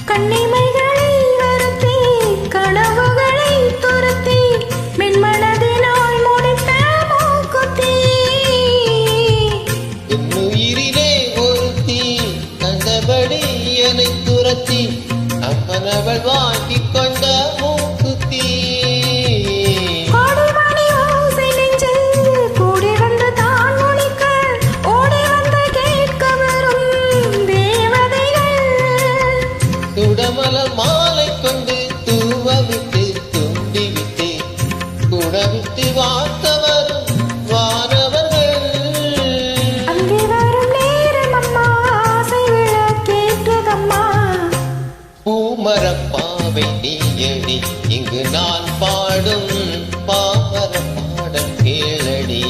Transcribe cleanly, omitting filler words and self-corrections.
கண்ணிமைகளை வருத்தி கனவுகளை துரத்தி மென்மனதினால் முடித்த மூக்குத்தி உயிரிலே ஒருத்தி கண்டபடி என்னை துரத்தி அப்பனவள் வாங்கி கொண்ட மூக்குத்தி குடமலர் மாலை கொண்டு தூவவிட்டு துண்டிவிட்டு குடவிட்டு வார்த்தவரும் வானவர்கள் அங்கே வரும் நேரம் அம்மா ஆசை விளக்கேற்றதம்மா பூமரப்பாவை நீயடி இங்கு நான் பாடும் பாமர பாடல் கேளடி.